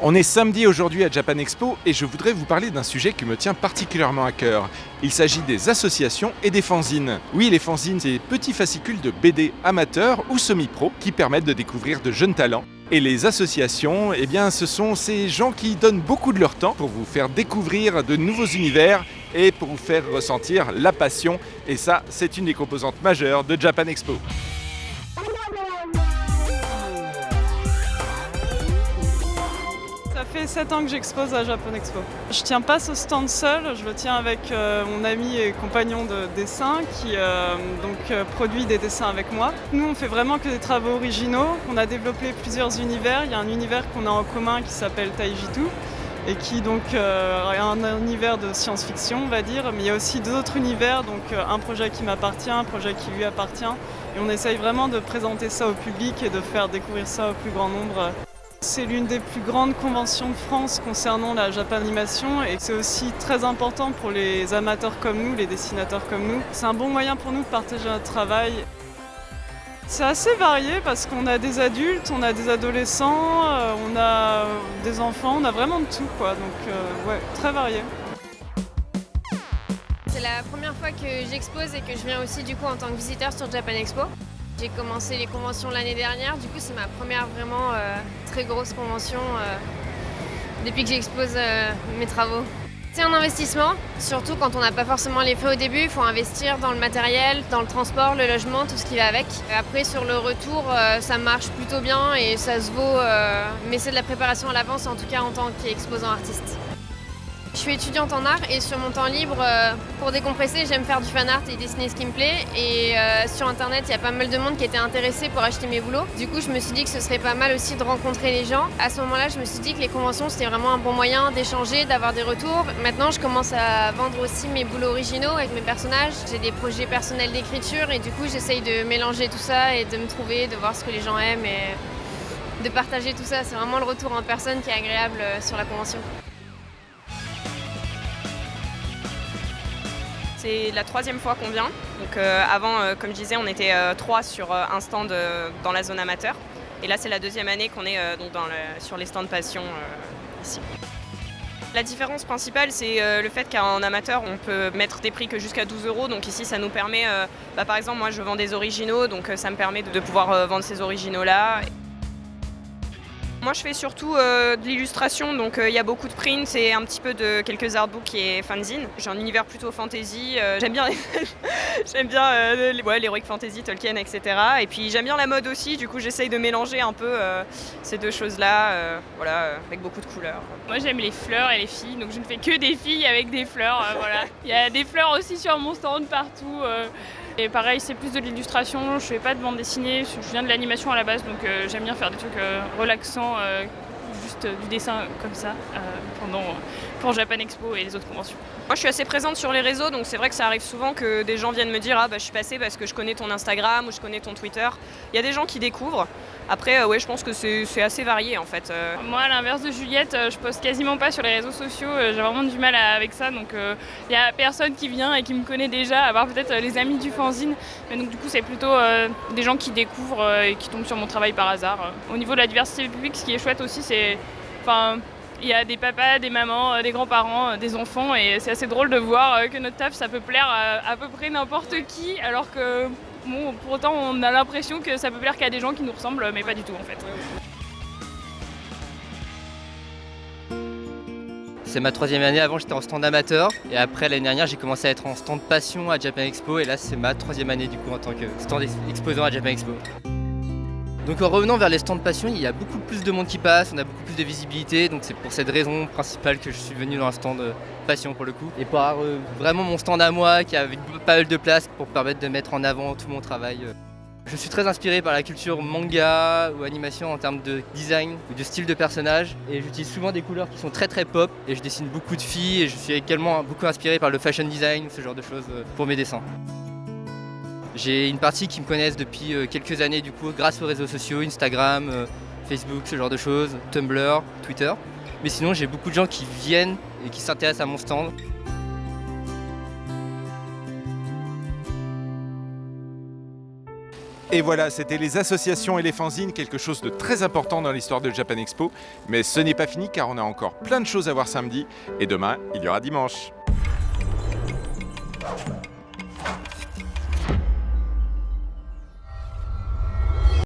On est samedi aujourd'hui à Japan Expo et je voudrais vous parler d'un sujet qui me tient particulièrement à cœur. Il s'agit des associations et des fanzines. Oui, les fanzines, c'est des petits fascicules de BD amateurs ou semi-pro qui permettent de découvrir de jeunes talents. Et les associations, eh bien, ce sont ces gens qui donnent beaucoup de leur temps pour vous faire découvrir de nouveaux univers et pour vous faire ressentir la passion. Et ça, c'est une des composantes majeures de Japan Expo. Ça fait 7 ans que j'expose à Japan Expo. Je tiens pas ce stand seul, je le tiens avec mon ami et compagnon de dessin qui produit des dessins avec moi. Nous on fait vraiment que des travaux originaux, on a développé plusieurs univers. Il y a un univers qu'on a en commun qui s'appelle Taijitu et qui donc est un univers de science-fiction on va dire, mais il y a aussi d'autres univers, donc un projet qui m'appartient, un projet qui lui appartient. Et on essaye vraiment de présenter ça au public et de faire découvrir ça au plus grand nombre. C'est l'une des plus grandes conventions de France concernant la Japanimation et c'est aussi très important pour les amateurs comme nous, les dessinateurs comme nous. C'est un bon moyen pour nous de partager notre travail. C'est assez varié parce qu'on a des adultes, on a des adolescents, on a des enfants, on a vraiment de tout quoi, donc ouais, très varié. C'est la première fois que j'expose et que je viens aussi du coup en tant que visiteur sur Japan Expo. J'ai commencé les conventions l'année dernière, du coup c'est ma première vraiment très grosse convention depuis que j'expose mes travaux. C'est un investissement, surtout quand on n'a pas forcément les frais au début, il faut investir dans le matériel, dans le transport, le logement, tout ce qui va avec. Après sur le retour, ça marche plutôt bien et ça se vaut, mais c'est de la préparation à l'avance en tout cas en tant qu'exposant artiste. Je suis étudiante en art et sur mon temps libre, pour décompresser, j'aime faire du fan art et dessiner ce qui me plaît. Et sur internet, il y a pas mal de monde qui était intéressé pour acheter mes boulots. Du coup, je me suis dit que ce serait pas mal aussi de rencontrer les gens. À ce moment-là, je me suis dit que les conventions, c'était vraiment un bon moyen d'échanger, d'avoir des retours. Maintenant, je commence à vendre aussi mes boulots originaux avec mes personnages. J'ai des projets personnels d'écriture et du coup, j'essaye de mélanger tout ça et de me trouver, de voir ce que les gens aiment et de partager tout ça. C'est vraiment le retour en personne qui est agréable sur la convention. C'est la troisième fois qu'on vient. Donc, avant, comme je disais, on était 3 sur un stand dans la zone amateur. Et là, c'est la deuxième année qu'on est sur les stands passion ici. La différence principale, c'est le fait qu'en amateur, on peut mettre des prix que jusqu'à 12 €. Donc ici, ça nous permet, par exemple, moi je vends des originaux, donc ça me permet de pouvoir vendre ces originaux-là. Moi je fais surtout de l'illustration, donc il y a beaucoup de prints et un petit peu de quelques artbooks et fanzines. J'ai un univers plutôt fantasy, j'aime bien l'heroic fantasy, Tolkien, etc. Et puis j'aime bien la mode aussi, du coup j'essaye de mélanger un peu ces deux choses-là, avec beaucoup de couleurs. Moi j'aime les fleurs et les filles, donc je ne fais que des filles avec des fleurs, voilà. Il y a des fleurs aussi sur mon stand partout. Et pareil, c'est plus de l'illustration, je fais pas de bande dessinée, je viens de l'animation à la base, donc j'aime bien faire des trucs relaxants, juste du dessin comme ça, pour Japan Expo et les autres conventions. Moi je suis assez présente sur les réseaux, donc c'est vrai que ça arrive souvent que des gens viennent me dire je suis passée parce que je connais ton Instagram ou je connais ton Twitter. Il y a des gens qui découvrent. Après je pense que c'est assez varié en fait. Moi à l'inverse de Juliette, je poste quasiment pas sur les réseaux sociaux, j'ai vraiment du mal avec ça, donc il y a personne qui vient et qui me connaît déjà, à part peut-être les amis du fanzine, mais donc du coup c'est plutôt des gens qui découvrent et qui tombent sur mon travail par hasard. Au niveau de la diversité publique, ce qui est chouette aussi, il y a des papas, des mamans, des grands-parents, des enfants et c'est assez drôle de voir que notre taf ça peut plaire à peu près n'importe qui alors que pour autant on a l'impression que ça peut plaire qu'à des gens qui nous ressemblent mais pas du tout en fait. C'est ma troisième année, avant j'étais en stand amateur et après l'année dernière j'ai commencé à être en stand passion à Japan Expo et là c'est ma troisième année du coup en tant que stand exposant à Japan Expo. Donc en revenant vers les stands passion, il y a beaucoup plus de monde qui passe, on a beaucoup plus de visibilité, donc c'est pour cette raison principale que je suis venu dans un stand passion pour le coup. Et par vraiment mon stand à moi qui avait pas mal de place pour permettre de mettre en avant tout mon travail. Je suis très inspiré par la culture manga ou animation en termes de design ou de style de personnage et j'utilise souvent des couleurs qui sont très très pop et je dessine beaucoup de filles et je suis également beaucoup inspiré par le fashion design, ce genre de choses pour mes dessins. J'ai une partie qui me connaissent depuis quelques années du coup grâce aux réseaux sociaux, Instagram, Facebook, ce genre de choses, Tumblr, Twitter. Mais sinon j'ai beaucoup de gens qui viennent et qui s'intéressent à mon stand. Et voilà, c'était les associations et les fanzines, quelque chose de très important dans l'histoire de Japan Expo. Mais ce n'est pas fini car on a encore plein de choses à voir samedi. Et demain, il y aura dimanche.